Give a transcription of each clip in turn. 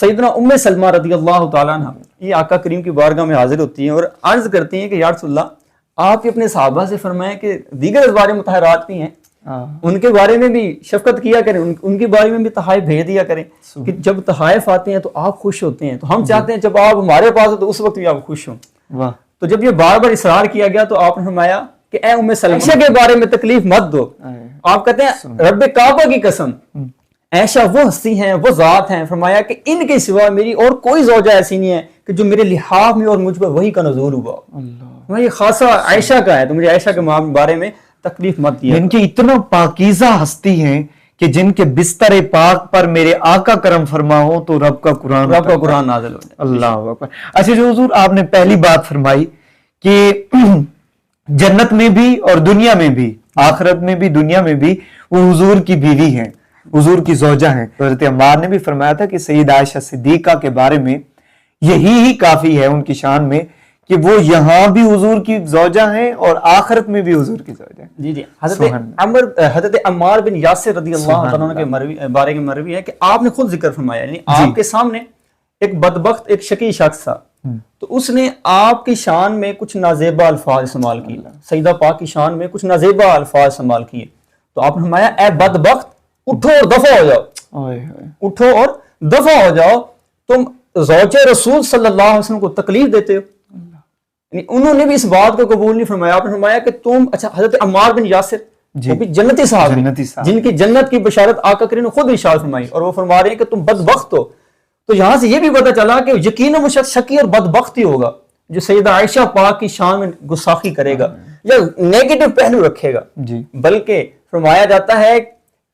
سیدنا ام سلمہ رضی اللہ تعالیٰ عنہ یہ آقا کریم کی بارگاہ میں حاضر ہوتی ہیں اور عرض کرتی ہیں کہ یا رسول اللہ آپ اپنے صحابہ سے فرمائیں کہ دیگر ازواج مطہرات بھی ہیں ان کے بارے میں بھی شفقت کیا کریں، ان کے بارے میں بھی تحائف بھیج دیا کریں کہ جب تحائف آتے ہیں تو آپ خوش ہوتے ہیں، تو ہم چاہتے ہیں جب آپ ہمارے پاس ہو تو اس وقت بھی آپ خوش ہوں۔ تو جب یہ بار بار اصرار کیا گیا تو آپ نے فرمایا کہ اے ام سلمہ عائشہ کے بارے میں تکلیف مت دو۔ آپ کہتے ہیں رب کعبہ کی قسم عائشہ وہ ہستی ہیں، وہ ذات ہیں، فرمایا کہ ان کے سوا میری اور کوئی زوجہ ایسی نہیں ہے کہ جو میرے لحاف میں اور مجھ پر وہی کا نزول ہوا۔ یہ خاصہ عائشہ کا ہے، تو مجھے عائشہ کے بارے میں تکلیف مت دیا۔ ان کی اتنا پاکیزہ ہستی ہیں کہ جن کے بستر پاک پر میرے آقا کرم فرما ہو تو رب کا قرآن نازل ہو جائے۔ اللہ اکبر۔ اچھا جو حضور آپ نے پہلی بات فرمائی کہ جنت میں بھی اور دنیا میں بھی، آخرت میں بھی دنیا میں بھی وہ حضور کی بیوی ہیں، حضور کی زوجہ ہیں۔ حضرت عمار نے بھی فرمایا تھا کہ سید عائشہ صدیقہ کے بارے میں یہی کافی ہے ان کی شان میں کہ وہ یہاں بھی حضور کی زوجہ ہیں اور آخرت میں بھی حضور کی زوجہ ہیں۔ جی حضرت عمار بن یاسر رضی اللہ عنہ کے بارے میں مروی ہے کہ آپ نے خود ذکر فرمایا، یعنی آپ کے سامنے ایک بدبخت ایک شقی شخص تھا، تو اس نے آپ کی شان میں کچھ نازیبہ الفاظ استعمال کیے، سیدہ پاک کی شان میں کچھ نازیبہ الفاظ استعمال کیے، تو آپ نے فرمایا اے بدبخت اٹھو اور دفع ہو جاؤ، اٹھو اور دفع ہو جاؤ، تم زوجہ رسول صلی اللہ علیہ وسلم کو تکلیف دیتے ہو۔ انہوں نے بھی اس بات کو قبول نہیں فرمایا، آپ نے فرمایا کہ تم، اچھا حضرت عمار بن یاسر وہ بھی جنتی صاحب جن کی جنت کی بشارت آقا کریم نے خود ارشاد فرمائی، اور وہ فرما رہے ہیں کہ تم بدبخت ہو۔ تو یہاں سے یہ بھی پتہ چلا کہ یقیناً وہ شخص شقی اور بدبخت ہی ہوگا جو سیدہ عائشہ پاک کی شان میں گستاخی کرے گا یا نیگیٹو پہلو رکھے گا، بلکہ فرمایا جاتا ہے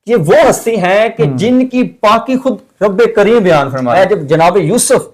کہ وہ ہستی ہیں کہ جن کی پاکی خود رب کریم بیان فرمایا۔ جب جناب یوسف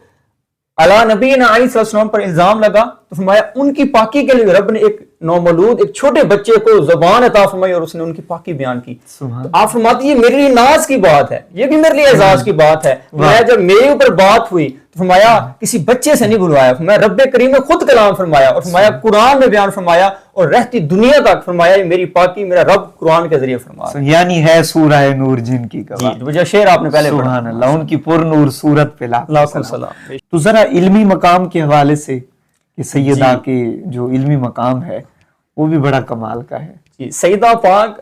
علیہ نبینا علیہ السلام پر الزام لگا تو فرمایا ان کی پاکی کے لیے رب نے ایک نومولود ایک چھوٹے بچے کو زبان عطا فرمائی اور اس نے ان کی پاکی بیان کی۔ تو آپ فرماتی یہ میرے لیے ناز کی بات ہے، یہ بھی میرے لیے اعزاز کی بات ہے۔ فرمایا جب میرے اوپر بات ہوئی تو فرمایا کسی بچے سے نہیں بلوایا، فرمایا رب کریم نے خود کلام فرمایا اور فرمایا قرآن میں بیان فرمایا اور رہتی دنیا تک فرمایا یہ میری پاکی میرا رب قرآن کے ذریعے فرمایا، یعنی ہے سورہ نور جن کی گواہ۔ جو شعر آپ نے پہلے پڑھا، سبحان اللہ، ان کی پر نور صورت پہ لاکھوں سلام۔ تو ذرا علمی مقام کے حوالے سے کہ سیدہ کے جو علمی مقام ہے وہ بھی بڑا کمال کا ہے۔ سیدہ پاک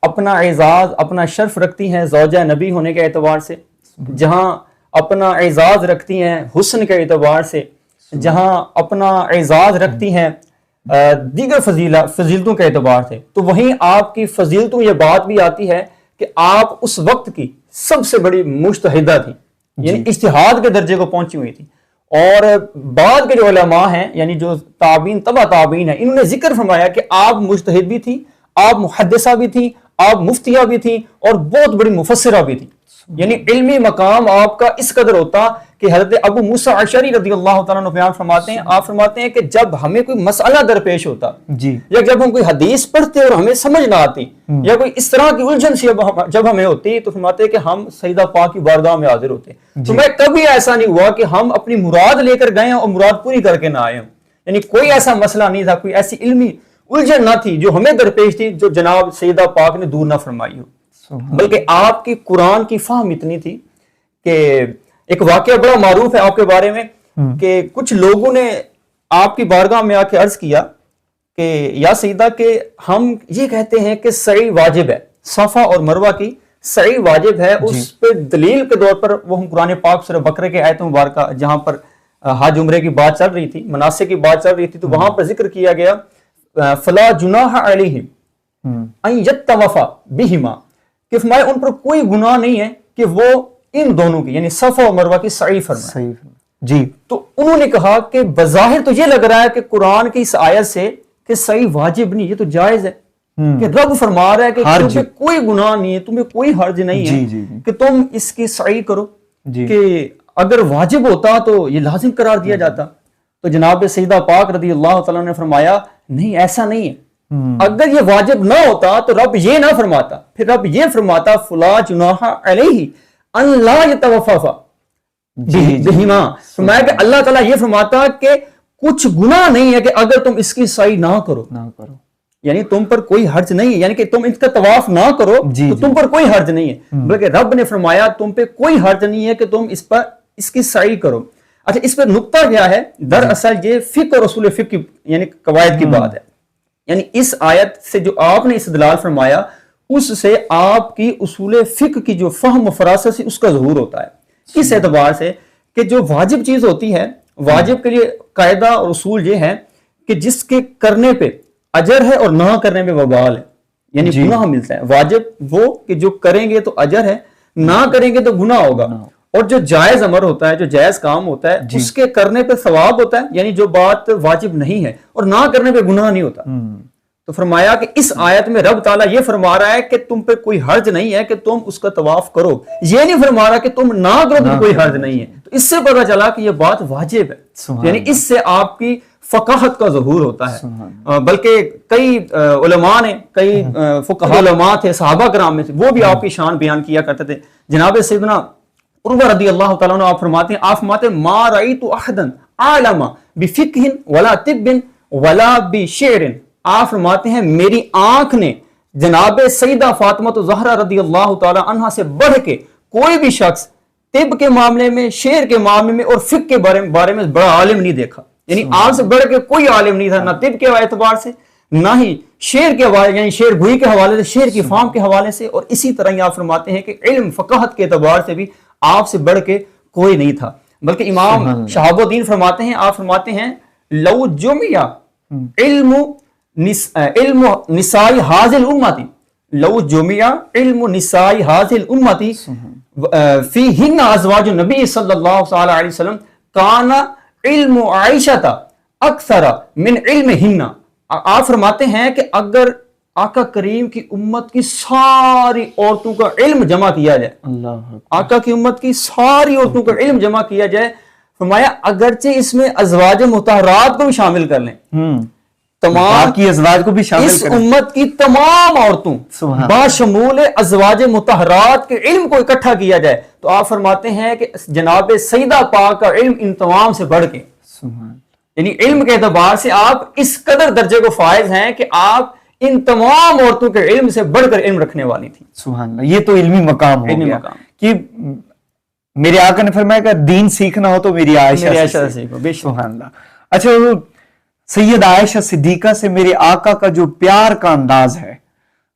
اپنا اعزاز اپنا شرف رکھتی ہیں زوجہ نبی ہونے کے اعتبار سے، جہاں اپنا اعزاز رکھتی ہیں حسن کے اعتبار سے، جہاں اپنا اعزاز رکھتی ہیں دیگر فضیلتوں کے اعتبار سے، تو وہیں آپ کی فضیلتوں یہ بات بھی آتی ہے کہ آپ اس وقت کی سب سے بڑی مجتہدہ تھی، یعنی اجتہاد کے درجے کو پہنچی ہوئی تھی۔ اور بعد کے جو علماء ہیں یعنی جو تابعین تبع تابعین ہیں، انہوں نے ذکر فرمایا کہ آپ مجتہد بھی تھی، آپ محدثہ بھی تھی، آپ مفتیہ بھی تھی اور بہت بڑی مفسرہ بھی تھی، یعنی علمی مقام آپ کا اس قدر ہوتا کہ حضرت ابو موسیٰ اشعری رضی اللہ تعالیٰ عنہ بیان فرماتے ہیں، آپ فرماتے ہیں کہ جب ہمیں کوئی مسئلہ درپیش ہوتا یا جب ہم کوئی حدیث پڑھتے اور ہمیں سمجھ نہ آتی یا کوئی اس طرح کی الجھن سی جب ہمیں ہوتی تو فرماتے ہیں کہ ہم سیدہ پاک کی بارگاہ میں حاضر ہوتے۔ تو میں کبھی ایسا نہیں ہوا کہ ہم اپنی مراد لے کر گئے اور مراد پوری کر کے نہ آئے ہوں، یعنی کوئی ایسا مسئلہ نہیں تھا، کوئی ایسی علمی الجھن نہ تھی جو ہمیں درپیش تھی جو جناب سیدہ پاک نے دور نہ فرمائی ہو، بلکہ آپ کی قرآن کی فہم اتنی تھی کہ ایک واقعہ بڑا معروف ہے آپ کے بارے میں کہ کچھ لوگوں نے آپ کی بارگاہ میں آ کے عرض کیا کہ یا سیدہ کہ ہم یہ کہتے ہیں کہ سعی واجب ہے، صفا اور مروہ کی سعی واجب ہے، اس پہ دلیل کے طور پر وہ ہم قرآن پاک سورہ بقرہ کے آیت مبارکہ جہاں پر حج عمرے کی بات چل رہی تھی، مناسک کی بات چل رہی تھی، تو وہاں پر ذکر کیا گیا فلا جناح علیہم ان یطوفا بہما، کہ فرمایا ان پر کوئی گناہ نہیں ہے کہ وہ ان دونوں کی یعنی صفا اور مروہ کی سعی فرمائے۔ جی تو انہوں نے کہا کہ بظاہر تو یہ لگ رہا ہے کہ قرآن کی اس آیت سے کہ سعی واجب نہیں، یہ تو جائز ہے کہ رب فرما رہا ہے کہ تمہیں کوئی گناہ نہیں ہے، تمہیں کوئی حرج نہیں ہے کہ تم اس کی سعی کرو، کہ اگر واجب ہوتا تو یہ لازم قرار دیا جاتا۔ تو جناب سیدہ پاک رضی اللہ تعالیٰ نے فرمایا نہیں، ایسا نہیں ہے، اگر یہ واجب نہ ہوتا تو رب یہ نہ فرماتا، پھر رب یہ فرماتا فلا جناح علیہ ان لا یتوفا بہما، فرمایا کہ اللہ تعالیٰ یہ فرماتا کہ کچھ گناہ نہیں ہے کہ اگر تم اس کی سعی نہ کرو، یعنی تم پر کوئی حرج نہیں ہے، یعنی کہ تم اس کا طواف نہ کرو تو تم پر کوئی حرج نہیں ہے، بلکہ رب نے فرمایا تم پہ کوئی حرج نہیں ہے کہ تم اس پر اس کی سعی کرو. اچھا اس پہ نقطہ کیا ہے؟ دراصل یہ فقہ اور اصول فقہ کی یعنی قواعد کی بات ہے. یعنی اس آیت سے جو آپ نے استدلال فرمایا اس سے آپ کی اصول فقہ کی جو فہم و فراست سے اس کا ظہور ہوتا ہے. اس اعتبار سے کہ جو واجب چیز ہوتی ہے، واجب کے لیے قاعدہ اور اصول یہ ہے کہ جس کے کرنے پہ اجر ہے اور نہ کرنے پہ وبال ہے، یعنی گناہ ملتا ہے. واجب وہ کہ جو کریں گے تو اجر ہے، نہ کریں گے تو گناہ ہوگا. اور جو جائز امر ہوتا ہے، جو جائز کام ہوتا ہے، اس کے کرنے پہ ثواب ہوتا ہے، یعنی جو بات واجب نہیں ہے، اور نہ کرنے پہ گناہ نہیں ہوتا. تو فرمایا کہ اس آیت میں رب تعالیٰ یہ فرما رہا ہے کہ تم پہ کوئی حرج نہیں ہے کہ تم اس کا طواف کرو. یہ نہیں فرما رہا کہ تم نہ کرو تو کوئی حرج نہیں ہے. تو اس سے پتہ چلا کہ یہ بات واجب ہے. یعنی اس سے آپ کی فقاہت کا ظہور ہوتا ہے. بلکہ کئی علماء نے، کئی فقہاء علماء تھے صحابہ کرام میں سے، وہ بھی آپ کی شان بیان کیا کرتے تھے. جناب سیدنا عروہ رضی اللہ تعالیٰ عنہ آپ فرماتے ہیں ما رأیت احدا عالم بفقہ ولا طب ولا بشعر. آپ فرماتے ہیں میری آنکھ نے جناب سیدہ فاطمہ زہرا رضی اللہ تعالی عنہا سے بڑھ کے کوئی بھی شخص طب کے معاملے میں، شعر کے معاملے میں اور فقہ کے بارے میں بڑا عالم نہیں دیکھا. یعنی آپ سے بڑھ کے کوئی عالم نہیں تھا، نہ طب کے اعتبار سے، نہ ہی شعر کے حوالے، یعنی شعر گوئی کے حوالے سے، شعر کی فہم کے حوالے سے. اور اسی طرح ہی آپ فرماتے ہیں کہ علم فقاہت کے اعتبار سے بھی آپ سے بڑھ کے کوئی نہیں تھا. بلکہ امام شہاب الدین فرماتے ہیں، آپ فرماتے ہیں لو جمع علم نسائی حاضل امتی، لو جمع علم نسائی حاضل امتی فیہن ازواج النبی صلی اللہ علیہ وسلم کان علم عائشہ اکثر من علمہن. آپ فرماتے ہیں کہ اگر آقا کریم کی امت کی ساری عورتوں کا علم جمع کیا جائے، آقا کی امت کی ساری عورتوں کا علم جمع کیا جائے، فرمایا اگرچہ اس میں ازواج مطہرات کو بھی شامل کر لیں، تمام کی ازواج کو بھی شامل اس امت کی تمام عورتوں باشمول ازواج مطہرات کے علم کو اکٹھا کیا جائے، تو آپ فرماتے ہیں کہ جناب سیدہ پاک کا علم ان تمام سے بڑھ کے، یعنی علم کے اعتبار سے آپ اس قدر درجے کو فائز ہیں کہ آپ ان تمام عورتوں کے علم سے بڑھ کر علم رکھنے والی تھی. سبحان اللہ. یہ تو علمی مقام ہو گیا کہ میرے آقا نے فرمایا کہ دین سیکھنا ہو تو میری عائشہ سے سیکھو. سبحان اللہ. اچھا سید عائشہ صدیقہ سے میرے آقا کا جو پیار کا انداز ہے،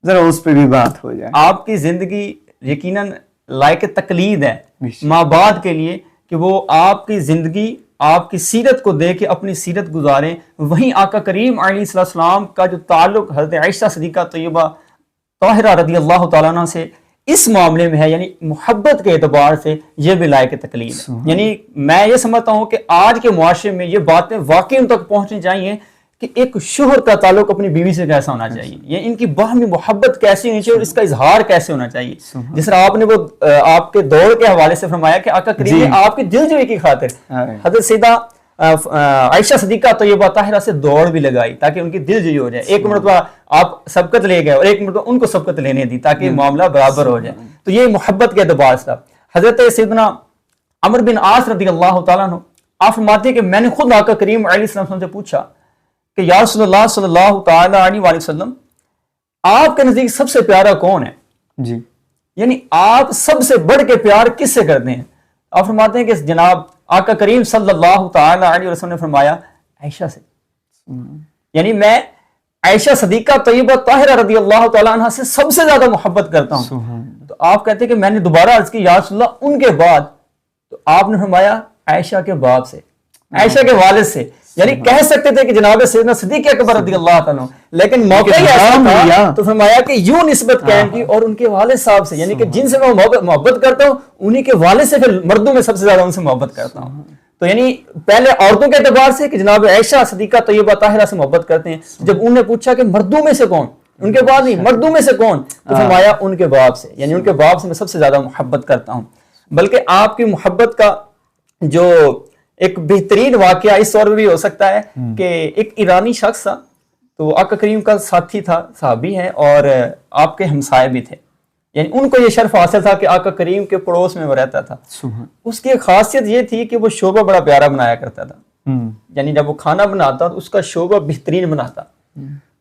ذرا اس پہ بھی بات ہو جائے. آپ کی زندگی یقیناً لائق تقلید ہے ماں بعد کے لیے کہ وہ آپ کی زندگی، آپ کی سیرت کو دیکھ کے اپنی سیرت گزاریں. وہیں آقا کریم علیہ السلام کا جو تعلق حضرت عائشہ صدیقہ طیبہ طاہرہ رضی اللہ تعالیٰ عنہ سے اس معاملے میں ہے، یعنی محبت کے اعتبار سے یہ بھی لائق تقلید ہے. یعنی میں یہ سمجھتا ہوں کہ آج کے معاشرے میں یہ باتیں واقعی ان تک پہنچنی چاہیے کہ ایک شوہر کا تعلق اپنی بیوی سے کیسا ہونا چاہیے، یعنی ان کی باہمی محبت کیسی ہونی چاہیے اور اس کا اظہار کیسے ہونا چاہیے. جس طرح آپ نے وہ آپ کے دور کے حوالے سے فرمایا کہ آقا کریم نے آپ کی دل جوئی کی خاطر حضرت سیدہ عائشہ صدیقہ طیبہ طاہرہ سے دوڑ بھی لگائی تاکہ ان کی دل جوئی ہو جائے. ایک مرتبہ آپ سبقت لے گئے اور ایک مرتبہ ان کو سبقت لینے دی تاکہ معاملہ برابر ہو جائے. تو یہ محبت کے اعتبار سے. حضرت سیدنا عمرو بن عاص رضی اللہ تعالیٰ عنہ آپ فرماتے ہیں کہ میں نے خود آقا کریم علیہ السلام سے پوچھا کہ یا رسول اللہ صلی اللہ تعالیٰ علیہ وسلم آپ کے نزدیک سب سے پیارا کون ہے؟ جی، یعنی آپ سب سے بڑھ کے پیار کس سے کرتے ہیں؟ آپ فرماتے ہیں کہ جناب آقا کریم صلی اللہ تعالیٰ علیہ وسلم نے فرمایا عائشہ سے. یعنی میں عائشہ صدیقہ طیبہ طاہرہ رضی اللہ تعالیٰ عنہ سے سب سے زیادہ محبت کرتا ہوں. تو آپ کہتے ہیں کہ میں نے دوبارہ عرض کی یا رسول اللہ ان کے بعد؟ تو آپ نے فرمایا عائشہ کے باپ سے، عائشہ کے والد سے. یعنی کہہ سکتے تھے کہ جناب سیدنا صدیق اکبر رضی اللہ تعالیٰ لیکن موقع ہی ایسا تھا تو فرمایا کہ یوں نسبت قائم کی اور ان کے والد صاحب سے، یعنی کہ جن سے میں محبت کرتا ہوں انہی کے والد سے پھر مردوں میں سب سے زیادہ ان سے محبت کرتا ہوں. تو یعنی پہلے عورتوں کے اعتبار سے کہ جناب عائشہ صدیقہ طیبہ طاہرہ سے محبت کرتے ہیں. جب انہوں نے پوچھا کہ مردوں میں سے کون، ان کے بعد نہیں مردوں میں سے کون، تو فرمایا ان کے باپ سے، یعنی ان کے باپ سے میں سب سے زیادہ محبت کرتا ہوں. بلکہ آپ کی محبت کا جو ایک بہترین واقعہ اس طور پہ بھی ہو سکتا ہے کہ ایک ایرانی شخص تھا، تو آقا کریم کا ساتھی تھا، صحابی ہیں اور آپ کے ہمسائے بھی تھے. یعنی ان کو یہ شرف حاصل تھا کہ آقا کریم کے پڑوس میں وہ رہتا تھا. اس کی ایک خاصیت یہ تھی کہ وہ شوربہ بڑا پیارا بنایا کرتا تھا. یعنی جب وہ کھانا بناتا تو اس کا شوربہ بہترین بناتا.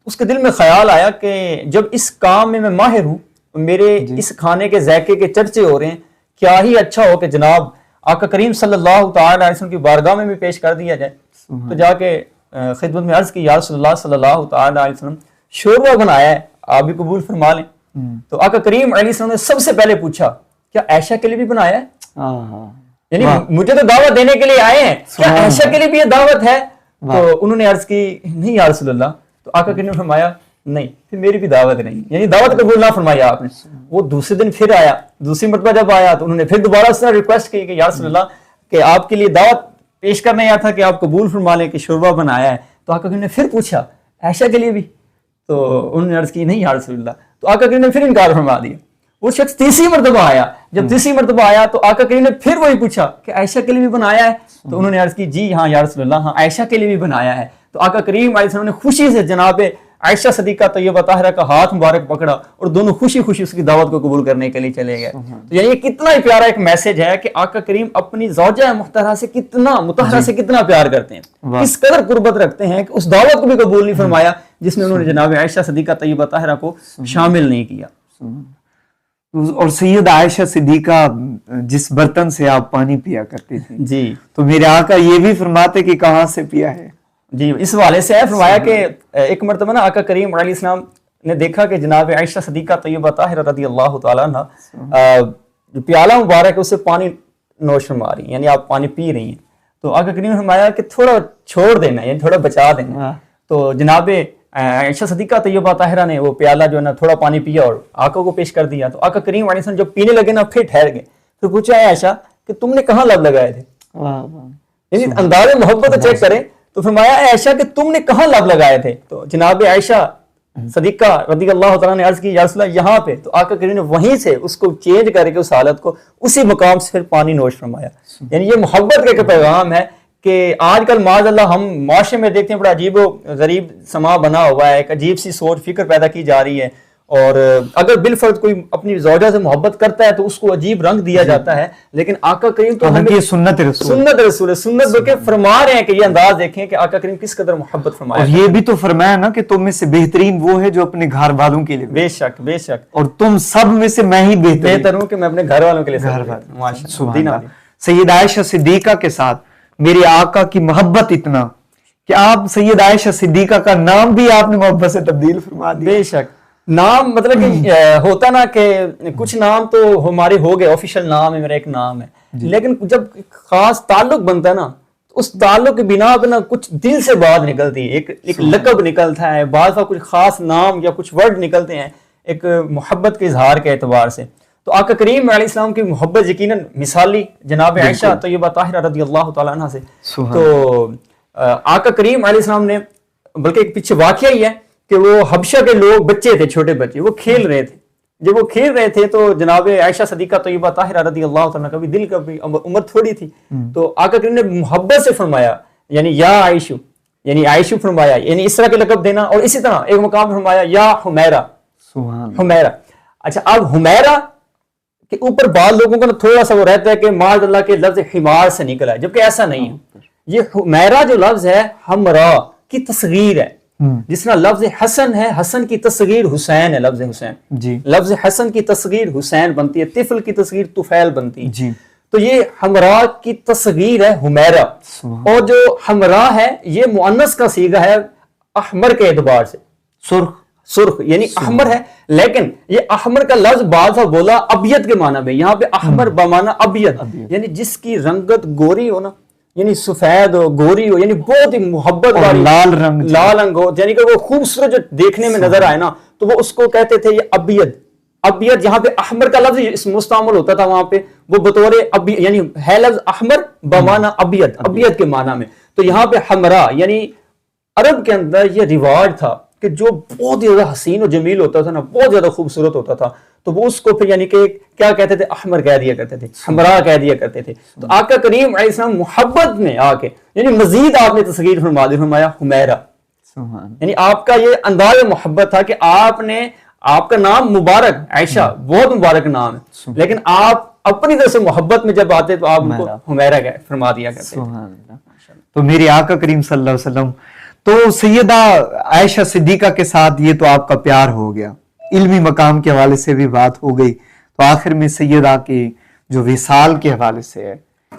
اس کے دل میں خیال آیا کہ جب اس کام میں ماہر ہوں، میرے اس کھانے کے ذائقے کے چرچے ہو رہے ہیں، کیا ہی اچھا ہو کہ جناب آقا کریم صلی اللہ تعالی علیہ وسلم کی بارگاہ میں بھی پیش کر دیا جائے تو جا کے خدمت میں عرض کی یا رسول اللہ صلی اللہ تعالی علیہ وسلم شوربہ بنایا ہے آپ بھی قبول فرما لیں. تو آقا کریم علیہ السلام نے سب سے پہلے پوچھا کیا عائشہ کے لیے بھی بنایا ہے؟ یعنی مجھے تو دعوت دینے کے لیے آئے ہیں, کیا عائشہ کے لیے بھی یہ دعوت ہے؟ تو انہوں نے عرض کی نہیں یا رسول اللہ. تو آقا کریم نے فرمایا نہیں پھر میری بھی دعوت نہیں, یعنی دعوت قبول نہ فرمایا آپ نے. وہ دوسرے دن پھر آیا, دوسری مرتبہ جب آیا تو انہوں نے پھر دوبارہ اس طرح ریکویسٹ کی کہ یا رسول اللہ کہ آپ کے لیے دعوت پیش کرنے آیا تھا کہ آپ قبول فرما لیں کہ شوربہ بنایا ہے. تو آقا کریم نے پھر پوچھا عائشہ کے لیے بھی؟ تو انہوں نے عرض کی نہیں یا رسول اللہ. تو آقا کریم نے پھر انکار فرما دیا. وہ شخص تیسری مرتبہ آیا, جب تیسری مرتبہ آیا تو آقا کریم نے پھر وہی پوچھا کہ عائشہ کے لیے بھی بنایا ہے؟ تو انہوں نے عرض کی جی ہاں یا رسول اللہ, ہاں عائشہ کے لیے بھی بنایا ہے. تو آقا کریم علیہ السلام نے خوشی سے جناب عائشہ صدیقہ طیبہ طاہرہ کا ہاتھ مبارک پکڑا اور دونوں خوشی خوشی اس کی دعوت کو قبول کرنے کے لیے چلے گئے. تو یعنی یہ کتنا ہی پیارا ایک میسج ہے کہ آقا کریم اپنی زوجہ مطہرہ سے کتنا پیار کرتے ہیں, اس قدر قربت رکھتے ہیں کہ اس دعوت کو بھی قبول نہیں فرمایا جس میں انہوں نے جناب عائشہ صدیقہ طیبہ طاہرہ کو شامل نہیں کیا. اور سید عائشہ صدیقہ جس برتن سے آپ پانی پیا کرتے تھے جی, تو میرے آقا یہ بھی فرماتے کہ کہاں سے پیا ہے؟ جی اس حوالے سے ہے فرمایا کہ ایک مرتبہ نا آقا کریم علیہ السلام نے دیکھا کہ جناب عائشہ صدیقہ طیبہ طاہرہ رضی اللہ تعالیٰ عنہ جو پیالہ مبارک ہے اس سے پانی نوش فرما رہی ہیں, یعنی آپ پانی پی رہی ہیں. تو آقا کریم نے فرمایا کہ تھوڑا چھوڑ دینا, یعنی تھوڑا بچا دینا. تو جناب عائشہ صدیقہ طیبہ طاہرہ نے وہ پیالہ جو ہے نا تھوڑا پانی پیا اور آقا کو پیش کر دیا. تو آقا کریم علیہ السلام جب پینے لگے نا پھر ٹھہر گئے. پھر پوچھا ہے عائشہ کہ تم نے کہاں لب لگائے تھے؟ یعنی انداز محبت چیک کریں. تو فرمایا عائشہ کہ تم نے کہاں لب لگائے تھے؟ تو جناب عائشہ صدیقہ رضی اللہ تعالیٰ نے عرض کی یا رسول اللہ یہاں پہ. تو آقا کریم نے وہیں سے اس کو چینج کر کے اس حالت کو اسی مقام سے پھر پانی نوش فرمایا. یعنی یہ محبت کا ایک پیغام ہے کہ آج کل معاذ اللہ ہم معاشرے میں دیکھتے ہیں بڑا عجیب و غریب سما بنا ہوا ہے, ایک عجیب سی سوچ فکر پیدا کی جا رہی ہے. اور اگر بالفرض کوئی اپنی زوجہ سے محبت کرتا ہے تو اس کو عجیب رنگ دیا جاتا ہے, لیکن آقا کریم تو ہمیں سنت رسول بلکہ فرما رہے ہیں کہ یہ انداز دیکھیں کہ آقا کریم کس قدر محبت فرمایا. اور یہ بھی تو فرمایا نا کہ تم میں سے بہترین وہ ہے جو اپنے گھر والوں کے لیے. بے شک بے شک. اور تم سب میں سے میں ہی بہتر ہوں کہ میں اپنے گھر والوں کے لیے. سید عائشہ صدیقہ کے ساتھ میرے آقا کی محبت اتنا کہ آپ سید عائشہ صدیقہ کا نام بھی آپ نے محبت سے تبدیل فرما دیا. بے شک. نام مطلب کہ ہوتا نا کہ کچھ نام تو ہمارے ہو گئے, آفیشل نام ہے میرا ایک نام ہے, لیکن جب خاص تعلق بنتا ہے نا تو اس تعلق کے بنا پہ نا کچھ دل سے بات نکلتی ہے, ایک لقب نکلتا ہے, بعض کا کچھ خاص نام یا کچھ ورڈ نکلتے ہیں ایک محبت کے اظہار کے اعتبار سے. تو آقا کریم علیہ السلام کی محبت یقیناً مثالی جناب عائشہ طیبہ طاہرہ رضی اللہ تعالیٰ عنہ سے. تو آقا کریم علیہ السلام نے بلکہ ایک پیچھے واقعہ ہی ہے کہ وہ حبشہ کے لوگ بچے تھے, چھوٹے بچے, وہ کھیل رہے تھے. جب وہ کھیل رہے تھے تو جناب عائشہ صدیقہ طیبہ طاہرہ رضی اللہ تعالیٰ کا بھی دل کا بھی عمر تھوڑی تھی. تو آقا کریم نے محبت سے فرمایا یعنی یا عائشہ, یعنی عائشہ فرمایا, یعنی اس طرح کے لقب دینا. اور اسی طرح ایک مقام فرمایا یا حمیرہ. حمیرہ. اچھا اب حمیرہ کہ اوپر بعض لوگوں کا تھوڑا سا وہ رہتا ہے کہ معاذ اللہ کے لفظ حمار سے نکلا ہے, جبکہ ایسا نہیں ہے. یہ حمیرہ جو لفظ ہے حمراء کی تصغیر ہے, جس طرح لفظ حسن ہے, حسن کی تصغیر حسین ہے, لفظ حسین جی, لفظ حسن کی تصغیر حسین بنتی ہے, طفل کی تصغیر طفیل بنتی ہے جی. تو یہ حمراء کی تصغیر ہے حمیرہ. اور جو حمراء ہے یہ مؤنث کا صیغہ ہے احمر کے اعتبار سے, سرخ یعنی احمر ہے, لیکن یہ احمر کا لفظ بعض بولا ابیض کے معنی میں, یہاں پہ احمر بمعنی ابیض, یعنی جس کی رنگت گوری ہو نا, یعنی سفید ہو, گوری ہو, یعنی بہت ہی محبت والی, لال رنگ ہو, یعنی کہ وہ خوبصورت جو دیکھنے میں نظر آئے نا تو وہ اس کو کہتے تھے یہ ابیض. جہاں پہ احمر کا لفظ مستعمل ہوتا تھا وہاں پہ وہ بطور یعنی ہے لفظ احمر بمعنی ابیض کے معنی میں. تو یہاں پہ حمراء یعنی عرب کے اندر یہ رواج تھا کہ جو بہت زیادہ حسین و جمیل ہوتا تھا نا, بہت زیادہ خوبصورت ہوتا تھا, تو وہ اس کو پھر یعنی کہ کیا کہتے تھے, احمر کہہ دیا کرتے تھے, حمراء کہہ دیا کرتے تھے. تو آقا کریم علیہ السلام محبت میں آ کے یعنی مزید آپ نے تصغیر فرمایا حمیرہ, یعنی آپ کا یہ انداز محبت تھا کہ آپ کا نام مبارک عائشہ بہت مبارک نام ہے, لیکن آپ اپنی طرف سے محبت میں جب آتے تو آپ ان کو حمیرہ فرما دیا کرتے. تو میرے آقا کریم صلی اللہ علیہ وسلم تو سیدہ عائشہ صدیقہ کے ساتھ یہ تو آپ کا پیار ہو گیا, علمی مقام کے حوالے سے بھی بات ہو گئی. تو آخر میں سیدہ کے جو وصال کے حوالے سے ہے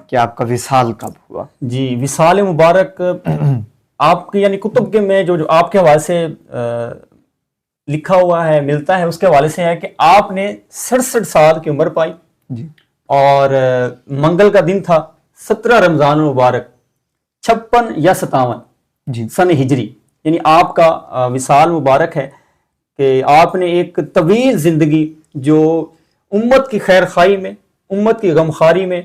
کہ آپ کا وصال کب ہوا؟ جی وصال مبارک آپ کے یعنی کتب کے میں جو آپ کے حوالے سے لکھا ہوا ہے ملتا ہے، اس کے حوالے سے ہے کہ آپ نے 67 سال کی عمر پائی جی، اور منگل کا دن تھا 17 رمضان المبارک 56 یا 57 جی، سن ہجری، یعنی آپ کا وصال مبارک ہے کہ آپ نے ایک طویل زندگی جو امت کی خیر خواہی میں، امت کی غمخواری میں،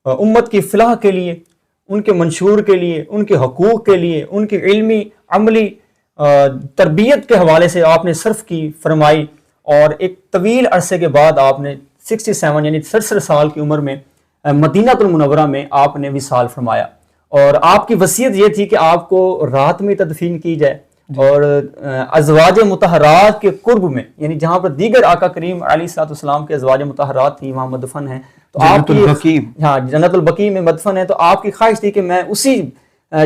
امت کی فلاح کے لیے، ان کے منشور کے لیے، ان کے حقوق کے لیے، ان کی علمی عملی تربیت کے حوالے سے آپ نے صرف کی فرمائی، اور ایک طویل عرصے کے بعد آپ نے 67 یعنی 67 سال کی عمر میں مدینہ المنورہ میں آپ نے وصال فرمایا، اور آپ کی وصیت یہ تھی کہ آپ کو رات میں تدفین کی جائے، اور ازواج مطہرات کے قرب میں، یعنی جہاں پر دیگر آقا کریم علیہ الصلوۃ والسلام کے ازواج مطہرات تھیں وہاں مدفن ہیں، تو آپ کی جنت البقیع میں مدفن ہے، تو آپ کی خواہش تھی کہ میں اسی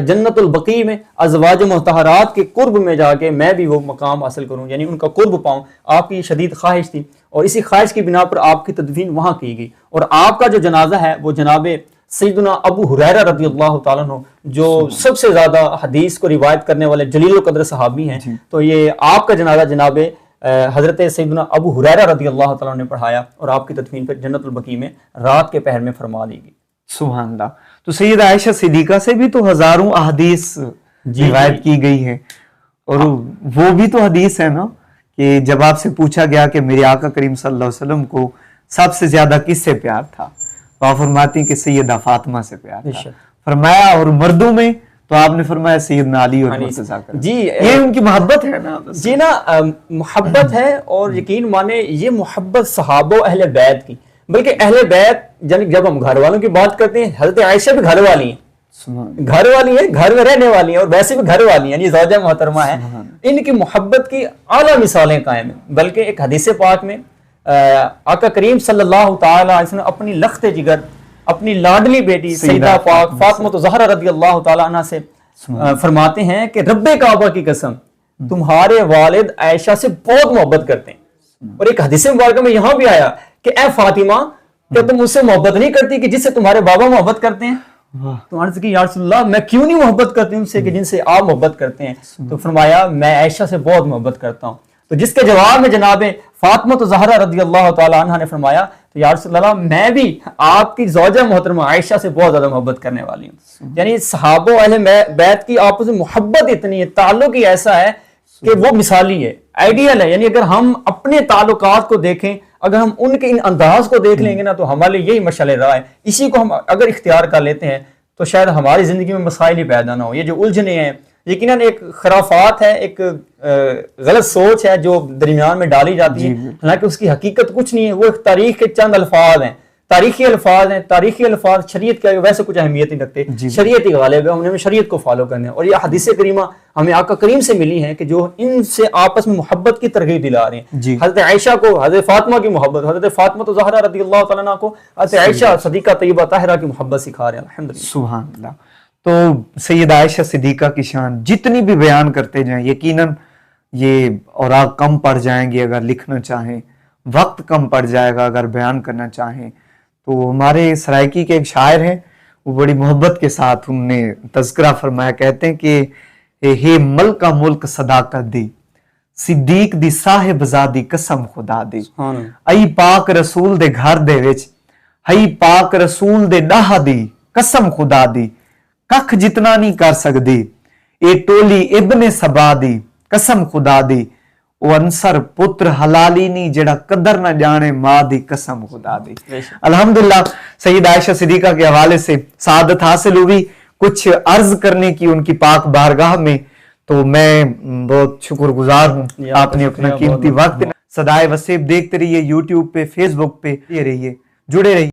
جنت البقیع میں ازواج مطہرات کے قرب میں جا کے میں بھی وہ مقام حاصل کروں، یعنی ان کا قرب پاؤں، آپ کی شدید خواہش تھی، اور اسی خواہش کی بنا پر آپ کی تدفین وہاں کی گئی، اور آپ کا جو جنازہ ہے وہ جناب سیدنا ابو ہریرہ رضی اللہ تعالیٰ عنہ جو سب سے زیادہ حدیث کو روایت کرنے والے جلیل القدر صحابی ہیں، تو یہ آپ کا جنازہ جناب حضرت سیدنا ابو ہریرہ رضی اللہ تعالیٰ عنہ نے پڑھایا، اور آپ کی تدفین پھر جنت البقیع میں رات کے پہر میں فرما دی گئی۔ سبحان اللہ۔ تو سیدہ عائشہ صدیقہ سے بھی تو ہزاروں احادیث روایت کی گئی ہے، اور وہ بھی تو حدیث ہے نا کہ جب آپ سے پوچھا گیا کہ میرے آقا کریم صلی اللہ علیہ وسلم کو سب سے زیادہ کس سے پیار تھا، تو آپ فرماتی ہیں کہ سیدہ فاطمہ سے پیار تھا، فرمایا اور مردوں میں تو آپ نے فرمایا سیدنا علی اور مرتضیٰ کا۔ جی یہ ان کی محبت ہے نا، جی نا، محبت ہے، اور یقین مانے یہ محبت صحابہ و اہل بیت کی، بلکہ اہل بیت جب ہم گھر والوں کی بات کرتے ہیں، حضرت عائشہ بھی گھر والی ہیں، گھر والی ہیں، گھر میں رہنے والی ہیں، اور ویسے بھی گھر والی ہیں، یعنی زوجہ محترمہ ہیں، ان کی محبت کی اعلیٰ مثالیں قائم ہیں۔ بلکہ ایک حدیث پاک میں آقا کریم صلی اللہ تعالی علیہ وسلم اپنی لخت جگر، اپنی لاڈلی بیٹی سیدہ پاک فاطمہ زہرا رضی اللہ تعالی عنہ سے فرماتے ہیں کہ رب کعبہ کی قسم تمہارے والد عائشہ سے بہت محبت کرتے ہیں، اور ایک حدیث مبارکہ میں یہاں بھی آیا کہ اے فاطمہ کیا تم مجھ سے محبت نہیں کرتی کہ جس سے تمہارے بابا محبت کرتے ہیں؟ تو عرض کی یا رسول اللہ میں کیوں نہیں محبت کرتی ان سے کہ جن سے آپ محبت کرتے ہیں؟ تو فرمایا میں عائشہ سے بہت محبت کرتا ہوں۔ تو جس کے جواب میں جناب فاطمہ زہرا رضی اللہ تعالی عنہ نے فرمایا تو یا رسول اللہ میں بھی آپ کی زوجہ محترمہ عائشہ سے بہت زیادہ محبت کرنے والی ہوں۔ یعنی صحابہ اہل بیت کی آپس میں محبت اتنی ہے، تعلق ہی ایسا ہے کہ وہ مثالی ہے، آئیڈیل ہے۔ یعنی اگر ہم اپنے تعلقات کو دیکھیں، اگر ہم ان کے ان انداز کو دیکھ لیں گے نا، تو ہمارے لیے یہی مشعل راہ ہے، اسی کو ہم اگر اختیار کر لیتے ہیں تو شاید ہماری زندگی میں مسائل ہی پیدا نہ ہو۔ یہ جو الجھنے ہیں یقیناً ایک خرافات ہے، ایک غلط سوچ ہے جو درمیان میں ڈالی جاتی ہے، حالانکہ اس کی حقیقت کچھ نہیں ہے، وہ ایک تاریخ کے چند الفاظ ہیں، تاریخی الفاظ ہیں، تاریخی الفاظ شریعت کے ویسے کچھ اہمیت نہیں رکھتے، شریعت ہی غالب ہے، ہمیں شریعت کو فالو کرنا ہے۔ اور یہ حدیث کریمہ ہمیں آقا کریم سے ملی ہیں کہ جو ان سے آپس میں محبت کی ترغیب دلا رہے ہیں۔ حضرت عائشہ کو حضرت فاطمہ کی محبت، حضرت فاطمہ زہرا رضی اللہ تعالیٰ عنہ کو حضرت عائشہ صدیقہ طیبہ طاہرہ کی محبت سکھا رہے ہیں۔ الحمدللہ، سبحان اللہ۔ تو سیدہ عائشہ صدیقہ کی شان جتنی بھی بیان کرتے جائیں یقیناً یہ اوراق کم پڑ جائیں گے اگر لکھنا چاہیں، وقت کم پڑ جائے گا اگر بیان کرنا چاہیں۔ تو ہمارے سرائکی کے ایک شاعر ہیں، وہ بڑی محبت کے ساتھ انہوں نے تذکرہ فرمایا، کہتے ہیں کہ ہے ملک ملک صداقت دی، صدیق دی صاحب زادی قسم خدا دی، ای پاک رسول دے گھر دے وچ، ہئی پاک رسول دے ڈاہ دی قسم خدا دی، ککھ جتنا نہیں کر سکدی، اے ٹولی ابن سبا دی قسم خدا دی، او انصر پتر حلالی نہیں جڑا قدر نہ جانے ماں دی قسم خدا دی۔ الحمدللہ سید عائشہ صدیقہ کے حوالے سے سعادت حاصل ہوئی، کچھ عرض کرنے کی ان کی پاک بارگاہ میں، تو میں بہت شکر گزار ہوں۔ آپ نے اپنا قیمتی وقت۔ صدائے وسیب دیکھتے رہیے، یوٹیوب پہ، فیس بک پہ رہیے، جڑے رہیے۔